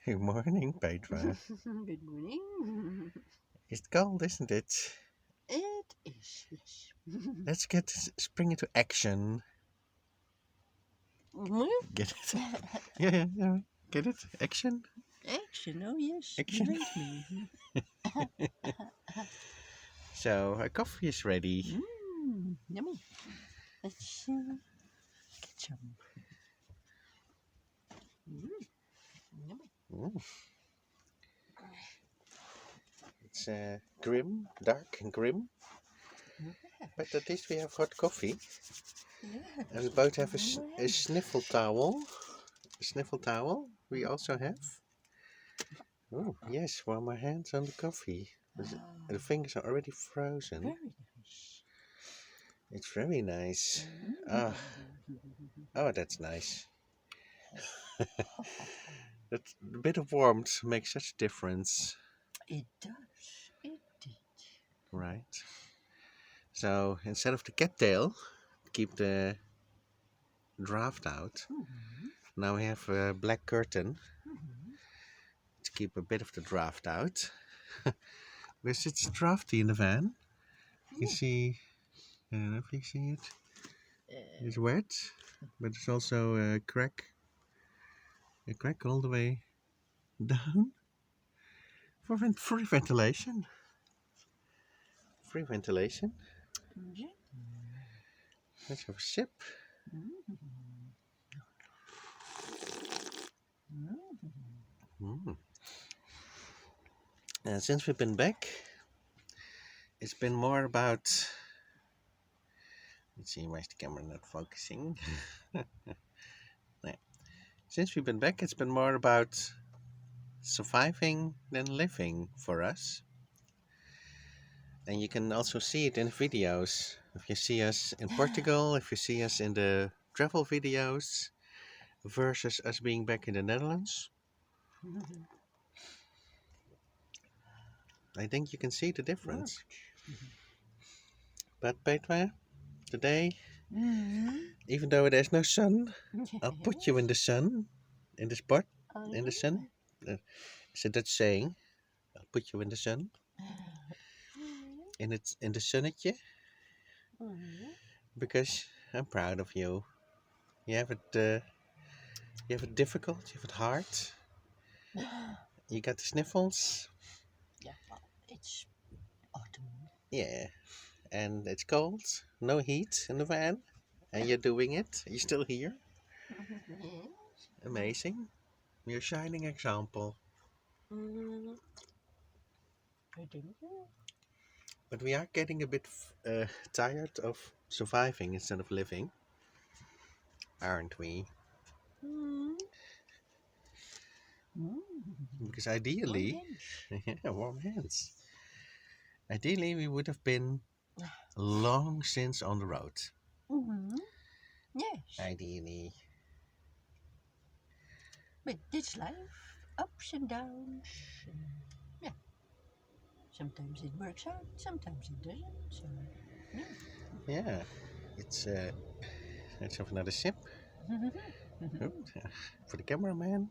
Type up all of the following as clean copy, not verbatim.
Good morning, Petra. Good morning. It's cold, isn't it? It is, yes. Let's get spring into action. Get it? Yeah. Get it? Action? Action, oh yes, Action. remind me. So, our coffee is ready. Yummy. Let's get some. Yummy. Mm, it's grim, dark and grim. But at least we have hot coffee. Yes. And we both have a Warm sniffle towel. A sniffle towel we also have. Oh, yes, warm our hands on the coffee. The fingers are already frozen. Very nice. It's very nice. Ah, oh, that's nice. That a bit of warmth makes such a difference, It does. It did. right? So instead of the cattail, keep the draft out. Now we have a black curtain to keep a bit of the draft out. Because it's drafty in the van. You see, I don't know if you see it. It's wet, but it's also a crack all the way down for free ventilation. Free ventilation. Yeah. Let's have a sip. Mm. And since we've been back, it's been more about. Let's see, why is the camera not focusing? Yeah. Since we've been back, it's been more about surviving than living for us. And you can also see it in videos. If you see us in Portugal, if you see us in the travel videos, versus us being back in the Netherlands, I think you can see the difference. But Petra, today, even though there's no sun, I'll put you in the sun, in the spot, in the sun. Is a Dutch saying. I'll put you in the sun. In the sunnetje, because I'm proud of you. You have it. You have it difficult. You have it hard. You got the sniffles. Yeah, well, it's autumn. Yeah, and it's cold. No heat in the van, and you're doing it. You're still here. Yes. Amazing. You're a shining example. I think But we are getting a bit tired of surviving instead of living, aren't we? Because ideally, yeah, warm hands. Ideally, we would have been long since on the road. Yes. Ideally. But it's life, ups and downs. Yeah. Sometimes it works out, sometimes it doesn't. So, yeah. Yeah. It's let's have another sip. Oops, for the cameraman.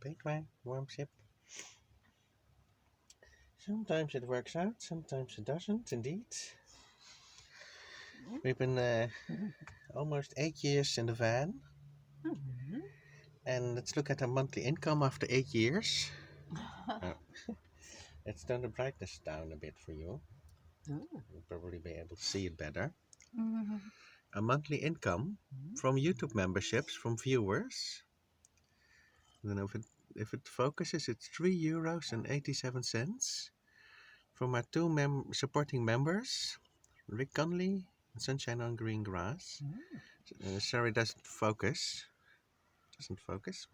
Big one, warm sip. Sometimes it works out, sometimes it doesn't, indeed. We've been almost 8 years in the van. And let's look at our monthly income after 8 years. Let's turn the brightness down a bit for you. You'll probably be able to see it better. A monthly income from YouTube memberships from viewers. I don't know if it focuses. It's €3.87 from our two supporting members, Rick Conley and Sunshine on Green Grass. Sorry, doesn't focus.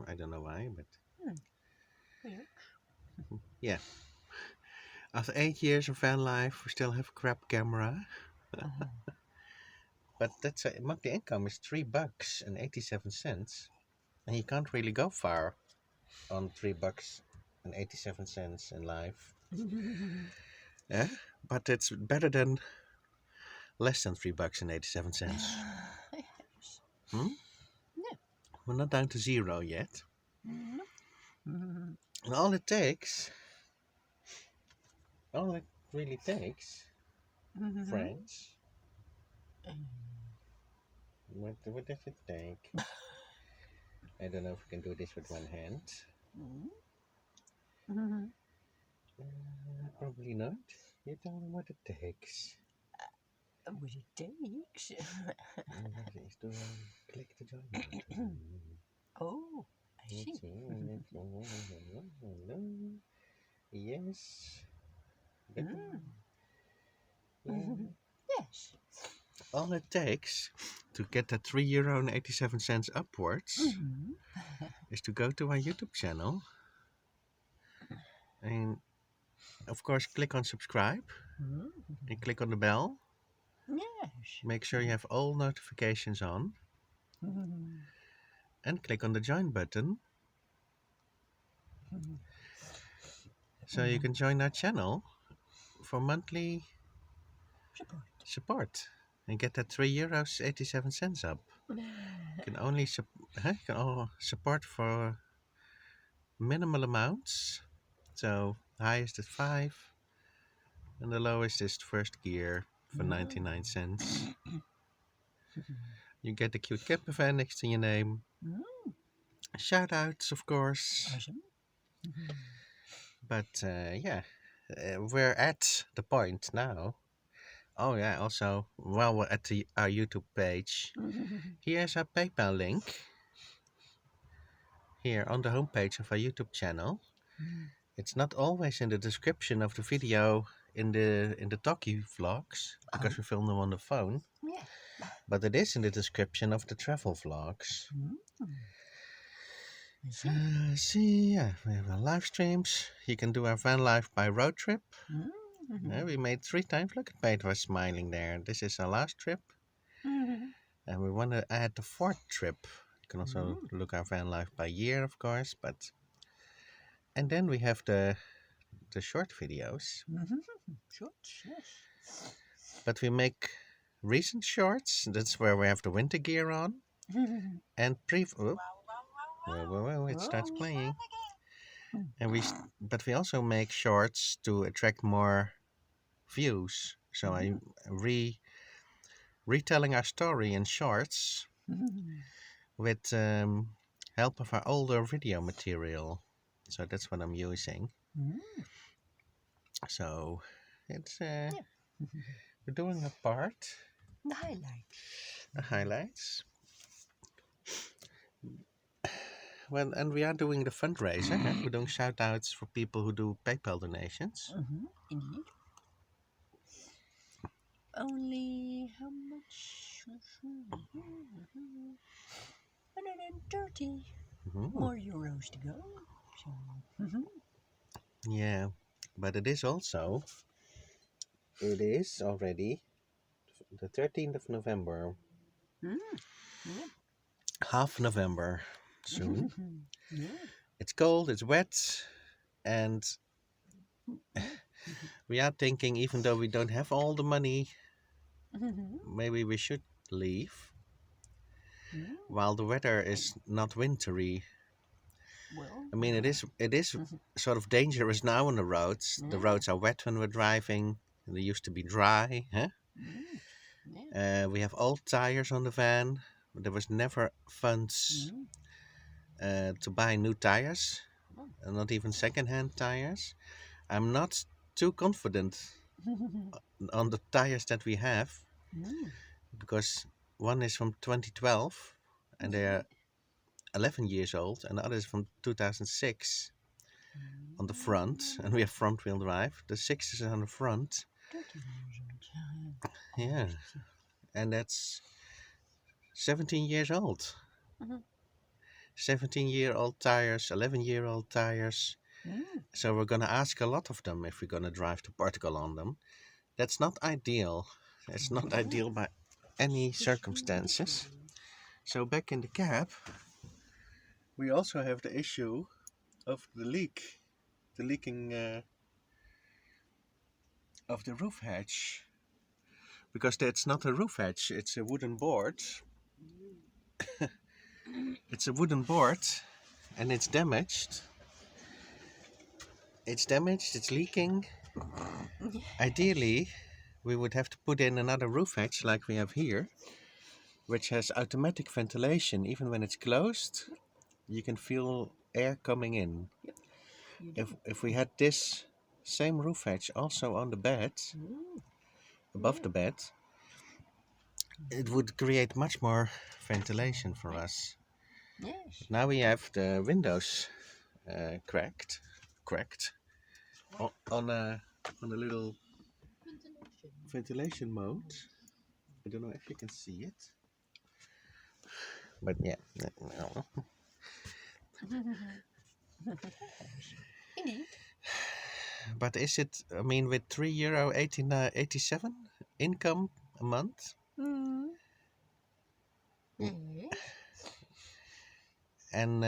I don't know why, but yeah. After 8 years of van life, we still have a crap camera. But that's a monthly income is $3.87, and you can't really go far on $3.87 in life. Yeah, but it's better than less than $3.87. Yes. Hmm? Yeah. We're not down to 0 yet. Nope. Mhm. And all it really takes, Mhm. friends, what does it take? I don't know if we can do this with one hand. Mhm. Probably not. You tell them what it takes. What it takes. Is to click the join button. Oh, I see. Let's see. Yes. Mm. Yeah. Yes. All it takes to get that €3.87 upwards Mhm. is to go to our YouTube channel and, of course, click on subscribe Mhm. and click on the bell. Yes. Make sure you have all notifications on Mhm. and click on the join button Mhm. so you can join our channel for monthly Support. support and get that €3.87 up. You can only support for minimal amounts. So highest is 5 and the lowest is first gear for 99 cents. You get the cute camper next to your name. Shout outs, of course. Awesome. But yeah, we're at the point now. Oh yeah, also, while we're at our YouTube page, here's our PayPal link. Here on the homepage of our YouTube channel. It's not always in the description of the video in the talkie vlogs because we film them on the phone. Yeah. But it is in the description of the travel vlogs. I see. See, yeah, we have our live streams. You can do our van life by road trip. Mhm. We made 3 times. Look at Peter was smiling there. This is our last trip. Mhm. And we want to add the 4th trip. You can also look our van life by year, of course. And then we have the short videos. Shorts, yes. But we make recent shorts. That's where we have the winter gear on. And Whoa, it starts playing. And but we also make shorts to attract more views. So I retelling our story in shorts with help of our older video material. So that's what I'm using. So it's we're doing a part. The highlights. The highlights. Well, and we are doing the fundraiser. We're doing shout outs for people who do PayPal donations. Indeed. Only how much? 130 more euros to go. So. Yeah, but it is already the 13th of November. Yeah. Half November soon. Yeah. It's cold, it's wet, and we are thinking, even though we don't have all the money, maybe we should leave while the weather is not wintry. Well. I mean, it is sort of dangerous now on the roads. The roads are wet when we're driving. They used to be dry. We have old tires on the van. There was never funds to buy new tires, not even second-hand tires. I'm not too confident on the tires that we have because one is from 2012 and they're 11 years old, and the other is from 2006 on the front, and we have front wheel drive. The 6 is on the front. 13 years old. Yeah, and that's 17 years old. 17-year-old tires, 11-year-old tires. So we're going to ask a lot of them if we're going to drive to Portugal on them. That's not ideal. It's not ideal by any circumstances. So back in the cab, we also have the issue of the leaking of the roof hatch. Because that's not a roof hatch, it's a wooden board. It's it's a wooden board and it's damaged. It's damaged, it's leaking. Ideally, we would have to put in another roof hatch like we have here, which has automatic ventilation. Even when it's closed, you can feel air coming in. Yep. You do. If we had this same roof hatch also on the bed, above the bed, it would create much more ventilation for us. Yes. Now we have the windows cracked on a little ventilation mode. I don't know if you can see it, but yeah. No. Indeed. But is it? I mean, with €3.87 income a month, Yes. and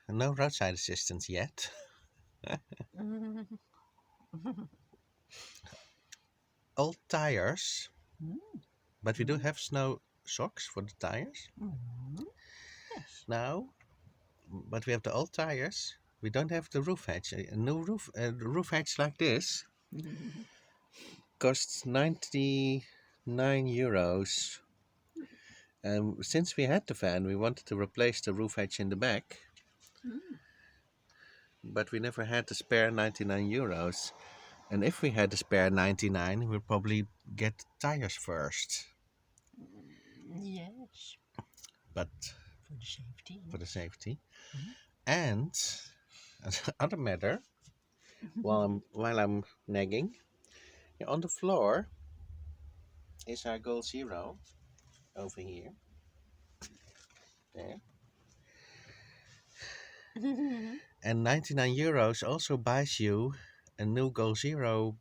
no roadside assistance yet. Old tires, but we do have snow socks for the tires Yes. now. But we have the old tires. We don't have the roof hatch. A new roof hatch like this costs €99. And since we had the van, we wanted to replace the roof hatch in the back, but we never had the spare €99. And if we had the spare 99, we'd probably get tires first. Yes. But For the safety. for the safety. And another matter, while I'm nagging, on the floor is our goal zero over here. There. And €99 also buys you a new Goal Zero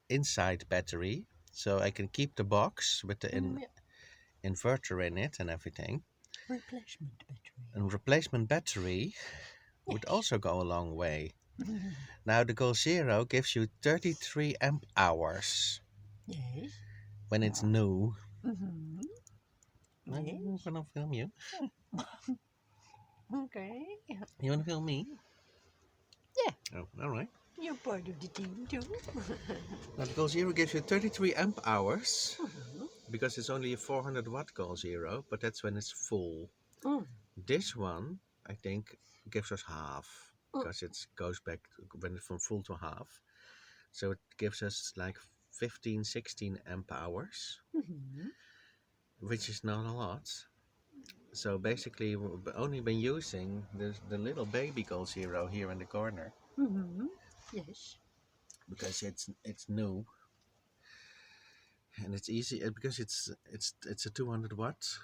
inside battery, so I can keep the box with the inverter in it and everything. Replacement battery. And replacement battery would also go a long way. Now the Goal Zero gives you 33 amp hours Yes. when it's new. Yes. I'm gonna film you. Okay. You wanna film me? Yeah. Oh, all right. You're part of the team too. Now the Goal Zero gives you 33 amp hours because it's only a 400 watt Goal Zero, but that's when it's full. This one, I think, gives us half because it goes back when it's from full to half. So it gives us like 15, 16 amp hours, which is not a lot. So basically, we've only been using the little baby Goal Zero here in the corner. Yes. Because it's new and it's easy because it's a 200 watt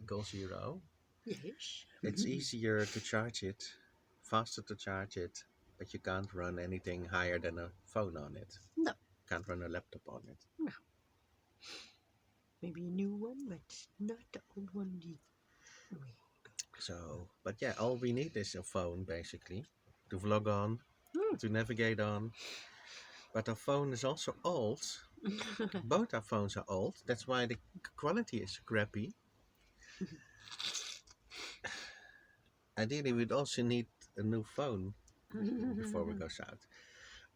Goal Zero. Yes. It's easier to charge it, faster to charge it, but you can't run anything higher than a phone on it. No. Can't run a laptop on it. No. Maybe a new one, but not the old one. So, but yeah, all we need is a phone basically to vlog on, to navigate on. But our phone is also old. Both our phones are old. That's why the quality is crappy. Ideally, we'd also need a new phone before we go south.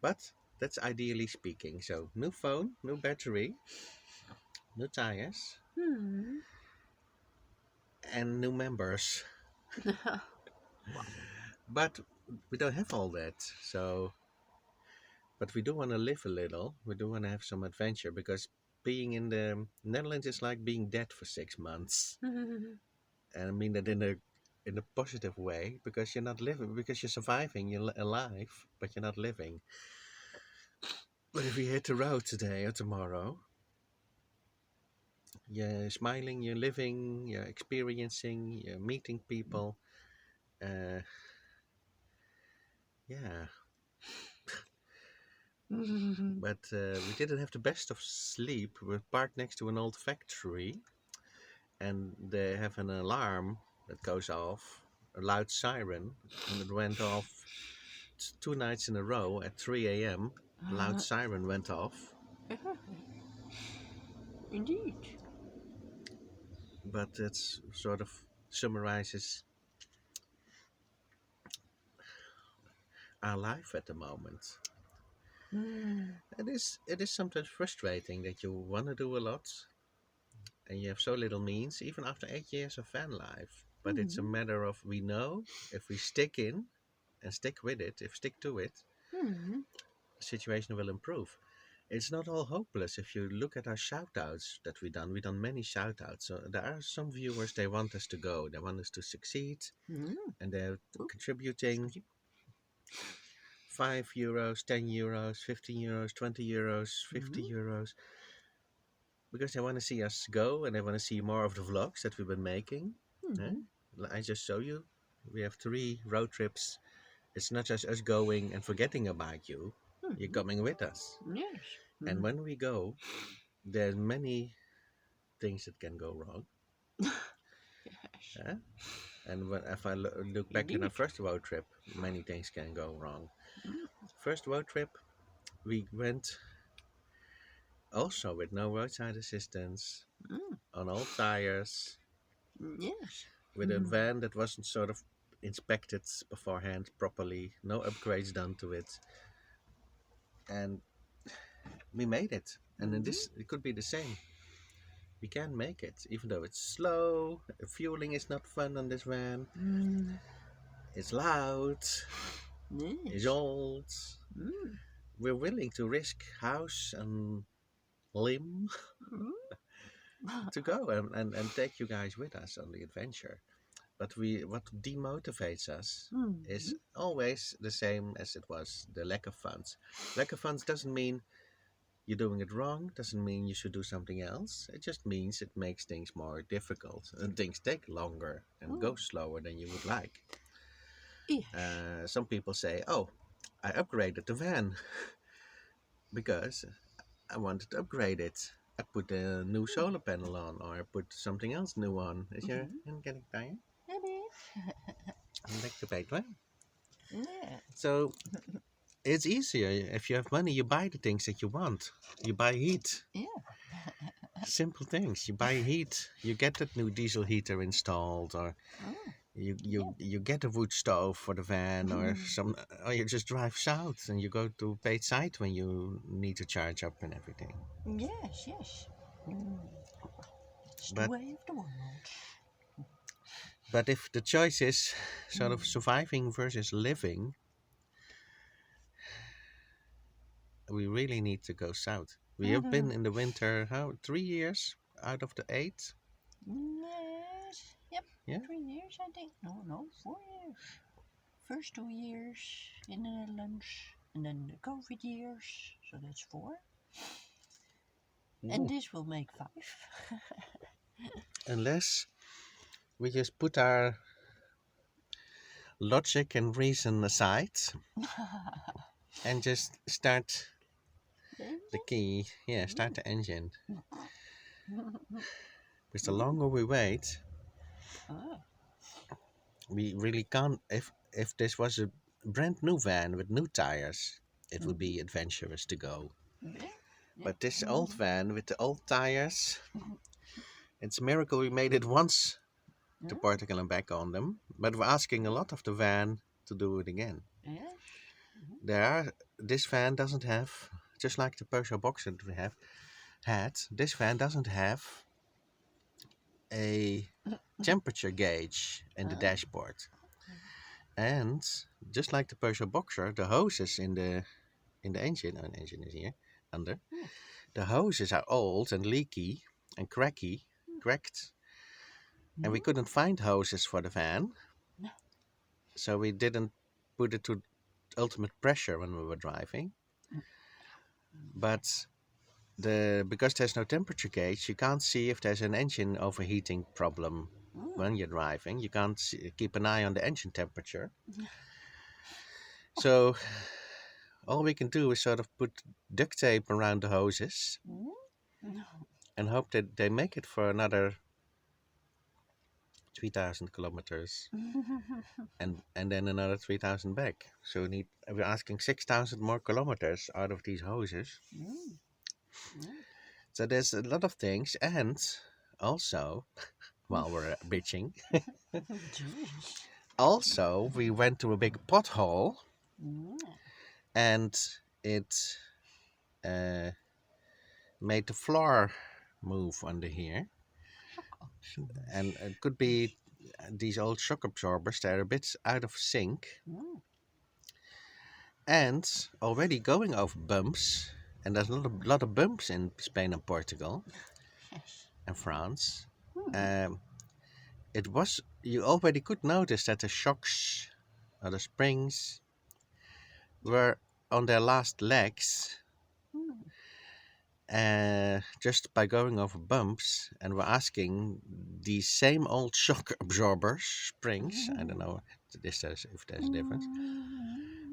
But that's ideally speaking. So, new phone, new battery, new tires, and new members. But we don't have all that. So, but we do want to live a little. We do want to have some adventure because being in the Netherlands is like being dead for 6 months. And I mean that in a positive way because you're not living, because you're surviving, you're alive, but you're not living. But if you hit the road today or tomorrow, you're smiling, you're living, you're experiencing, you're meeting people. Yeah. But we didn't have the best of sleep. We're parked next to an old factory and they have an alarm that goes off, a loud siren, and it went off 2 nights in a row at 3 a.m. Loud siren went off. Indeed. But it's sort of summarizes our life at the moment. It is sometimes frustrating that you want to do a lot and you have so little means, even after 8 years of van life. But it's a matter of we know if we stick in and stick with it, if we stick to it, the situation will improve. It's not all hopeless. If you look at our shout outs that we've done many shout outs. So there are some viewers, they want us to go, they want us to succeed, and they're contributing €5, €10, €15, €20, €50, because they want to see us go and they want to see more of the vlogs that we've been making. I just show you, we have 3 road trips. It's not just us going and forgetting about you. You're coming with us. Yes. And when we go, there's many things that can go wrong. Yes. And if I look back in our Indeed. first road trip, many things can go wrong. First road trip, we went also with no roadside assistance, on all tires, Yes. with a van that wasn't sort of inspected beforehand properly, no upgrades done to it. And we made it. And in this, it could be the same. We can make it, even though it's slow. Fueling is not fun on this van. It's loud. It's Yes. old. We're willing to risk house and limb to go and take you guys with us on the adventure. But what demotivates us is always the same as it was, the lack of funds. Lack of funds doesn't mean you're doing it wrong, doesn't mean you should do something else. It just means it makes things more difficult and things take longer and go slower than you would like. Yes. Some people say, oh, I upgraded the van because I wanted to upgrade it. I put a new solar panel on, or I put something else new on. Is your hand getting tired? A bit. Back to bed, right? Yeah. So it's easier. If you have money, you buy the things that you want. You buy heat. Yeah. Simple things. You buy heat. You get that new diesel heater installed, or you get a wood stove for the van, or you just drive south and you go to paid site when you need to charge up and everything. Yes. Yes. It's the But way of the world. but if the choice is sort of surviving versus living, we really need to go south. We have been in the winter, 3 years out of the 8? Yes. Yep. Yeah. 3 years, I think. No, 4 years. First 2 years in the Netherlands, and then the COVID years, so that's 4. And this will make 5. Unless we just put our logic and reason aside and just start the key. Yeah, start the engine. Because the longer we wait, we really can't. If this was a brand new van with new tires, it would be adventurous to go. But this old van with the old tires, it's a miracle we made it once to Portugal and back on them. But we're asking a lot of the van to do it again. Yes. This van doesn't have, just like the Peugeot Boxer that we have had, this van doesn't have a temperature gauge in the dashboard. And just like the Peugeot Boxer, the hoses in the engine, and the engine is here under, the hoses are old and leaky and cracked, and we couldn't find hoses for the van, so we didn't put it to ultimate pressure when we were driving. But because there's no temperature gauge, you can't see if there's an engine overheating problem when you're driving. You can't keep an eye on the engine temperature. So all we can do is sort of put duct tape around the hoses and hope that they make it for another 3,000 kilometers and then another 3,000 back. So we're asking 6,000 more kilometers out of these hoses. So there's a lot of things, and also while we're beaching. Jeez. Also, we went to a big pothole Mm. and it uh, made the floor move under here. Shock And absorbers. it could be these old shock absorbers, they're a bit out of sync Mm. and already going over bumps. And there's a lot of bumps in Spain and Portugal Yes. and France. Mm. Um, it was, you already could notice that the shocks or the springs were on their last legs Mm. just by going over bumps, and we're asking these same old shock absorbers, springs, I don't know if there's a difference,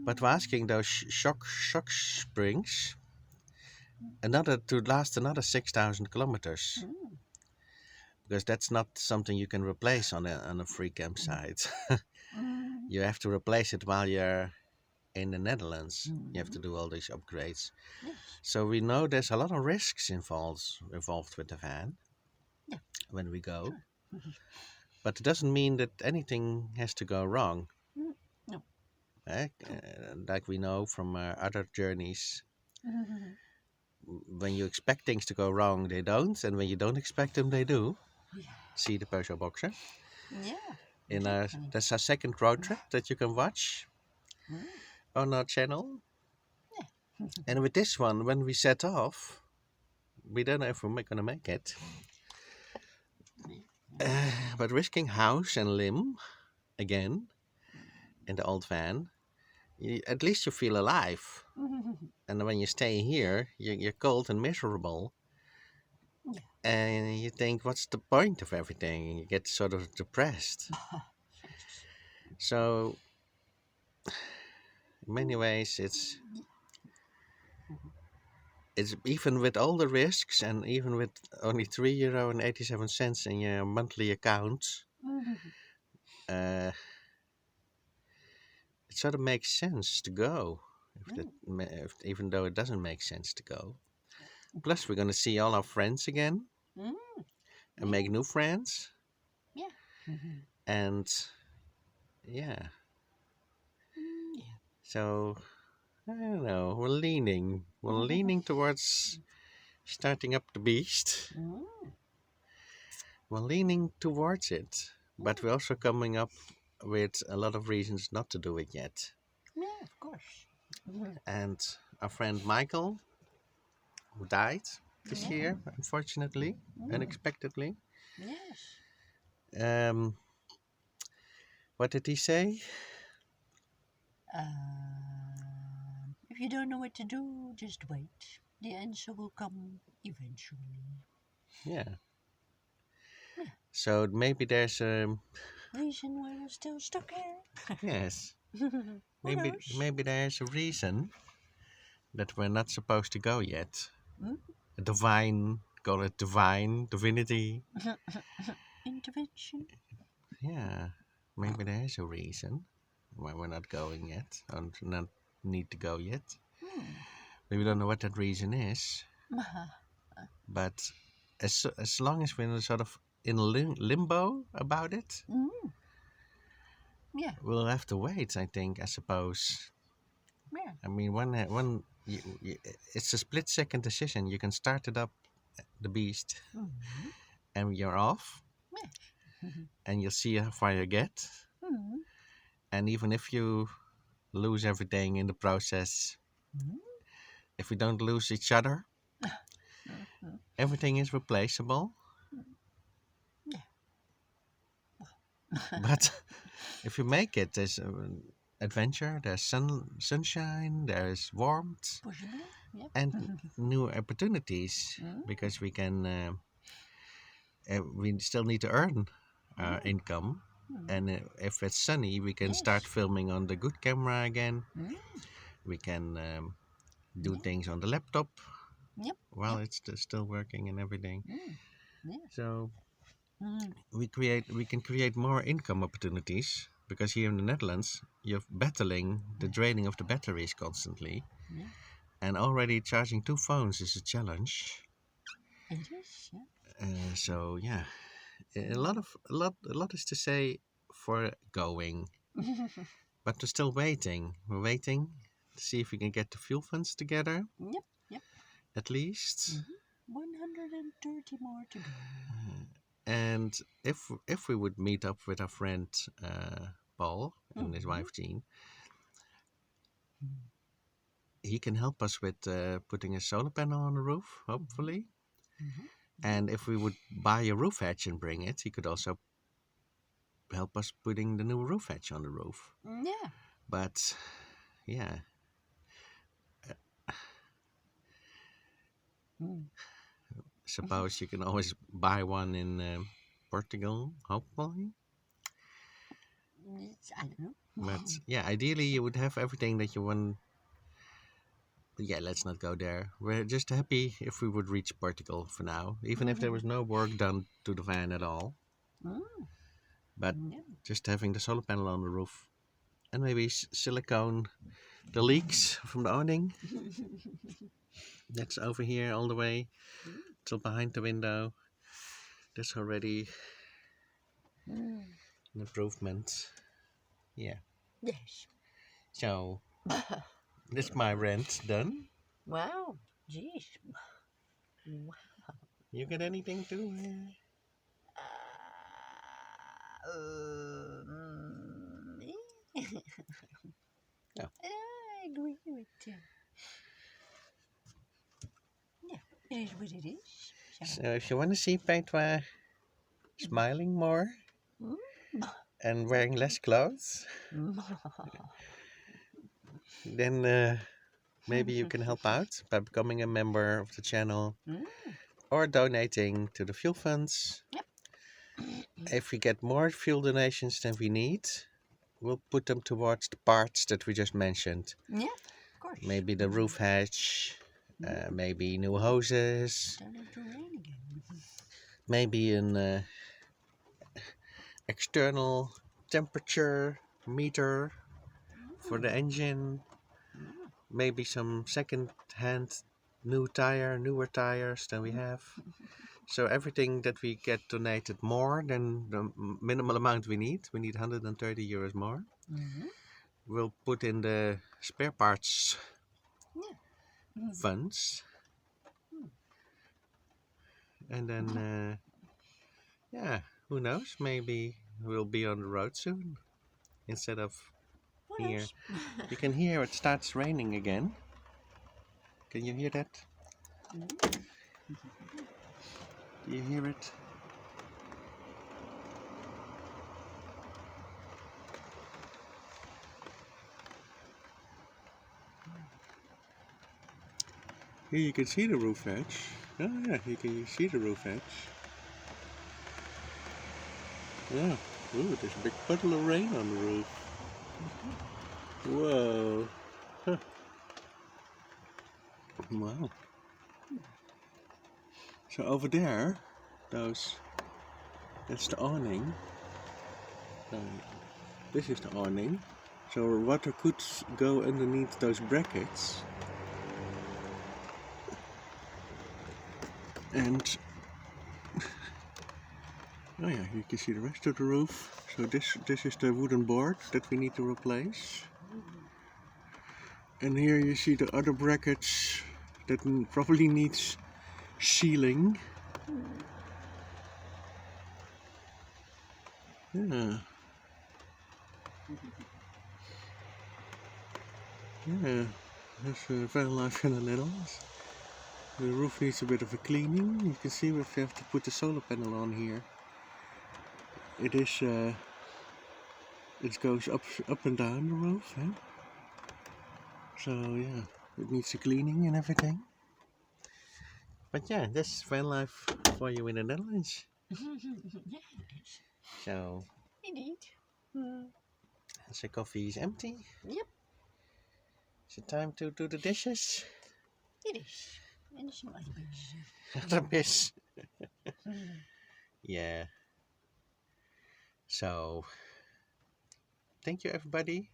but we're asking those shock springs another to last another 6,000 kilometers, Mm. because that's not something you can replace on a free campsite. Mm. You have to replace it while you're in the Netherlands. You have to Mm. do all these upgrades. Yes. So we know there's a lot of risks involved with the van Yeah. when we go. Sure. But it doesn't mean that anything has to go wrong. Mm. No. Like we know from other journeys, Mm. when you expect things to go wrong, they don't. And when you don't expect them, they do. Yeah. See the Peugeot Boxer. Yeah. Exactly. That's our second road trip that you can watch Mm. on our channel. Yeah. And with this one, when we set off, we don't know if we're going to make it. But risking house and limb again in the old van, at least you feel alive. And when you stay here, you're cold and miserable. Yeah. And you think, what's the point of everything? And you get sort of depressed. Yes. So, in many ways, it's even with all the risks and even with only €3.87 in your monthly account, Mm. uh, it sort of makes sense to go. Even though it doesn't make sense to go. Plus, we're going to see all our friends again Mm. and make new friends. Yeah. And yeah, Yeah. so I don't know. We're leaning towards starting up the beast. Mm. We're leaning towards it, but we're also coming up with a lot of reasons not to do it yet. Yeah, of course. Mm. And our friend Michael, who died this Yeah. year, unfortunately, unexpectedly. Yes. Um, what did he say? If you don't know what to do, just wait. The answer will come eventually. Yeah. Yeah. So maybe there's Reason why we're still stuck here. yes. Who Maybe knows? maybe there's a reason that we're not supposed to go yet. Hmm? A divine, call it divine, divinity. Intervention? Yeah, maybe there is a reason why we're not going yet, or not need to go yet. We don't know what that reason is, but as long as we're sort of in limbo about it, Yeah, we'll have to wait. I suppose. yeah. I mean, it's a split-second decision. You can start it up, the beast, Mm-hmm. and you're off, Yes. and you'll see how far you get. Mm-hmm. And even if you lose everything in the process, if we don't lose each other, everything is replaceable. Yeah. But if you make it, there's adventure, there's sunshine, there's warmth, Possibly, yeah. and new opportunities, because we still need to earn income. And if it's sunny, we can start Yes. filming on the good camera again. We can do things on the laptop Yep. while it's still working and everything. Yeah. So we can create more income opportunities, because here in the Netherlands you're battling the draining of the batteries constantly, Yeah. and already charging 2 phones is a challenge. It is, yeah. So yeah, a lot is to say for going, but we're still waiting. We're waiting to see if we can get the fuel funds together. Yep, yep. At least. 130 more to go. And if we would meet up with our friend Paul and his wife Jean, he can help us with putting a solar panel on the roof, hopefully. And if we would buy a roof hatch and bring it, he could also help us putting the new roof hatch on the roof. Yeah. But yeah. Suppose you can always buy one in Portugal, hopefully. I don't know. But yeah, ideally you would have everything that you want. But yeah, let's not go there. We're just happy if we would reach Portugal for now, even if there was no work done to the van at all. But just having the solar panel on the roof and maybe silicone the leaks from the awning. That's over here all the way till behind the window. That's already an improvement. Yeah. Yes. So that's my rant done. Wow. Jeez. Wow. You got anything to? No. I agree with you. Yeah, it is what it is. So if you want to see Petra smiling more and wearing less clothes, then maybe you can help out by becoming a member of the channel or donating to the fuel funds. Yep. If we get more fuel donations than we need, we'll put them towards the parts that we just mentioned. Yeah, of course. Maybe the roof hatch, maybe new hoses, Don't have to rain again. maybe an external temperature meter for the engine, maybe some second-hand newer tires than we have. So everything that we get donated more than the minimal amount we need 130 euros more, we'll put in the spare parts funds. And then, yeah, who knows, maybe we'll be on the road soon instead of here. You can hear it starts raining again. Can you hear that? Do you hear it? Here you can see the roof hatch. Oh yeah, you can see the roof hatch. Yeah. Ooh, there's a big puddle of rain on the roof. Whoa. Huh. Wow. So over there, that's the awning. This is the awning. So water could go underneath those brackets. And oh yeah, you can see the rest of the roof. So this is the wooden board that we need to replace. And here you see the other brackets that probably needs sealing. Yeah. Yeah, that's Vanlife in the Netherlands. The roof needs a bit of a cleaning. You can see if you have to put the solar panel on here. It is, it goes up and down the roof. Eh? So yeah, it needs a cleaning and everything. But yeah, that's Vanlife for you in the Netherlands. So. Indeed. So coffee is empty. Yep. Is it time to do the dishes? It is. And some other bits. Other bits. Yeah. So, thank you everybody.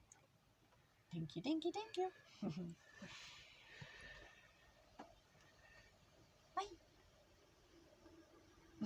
Thank you.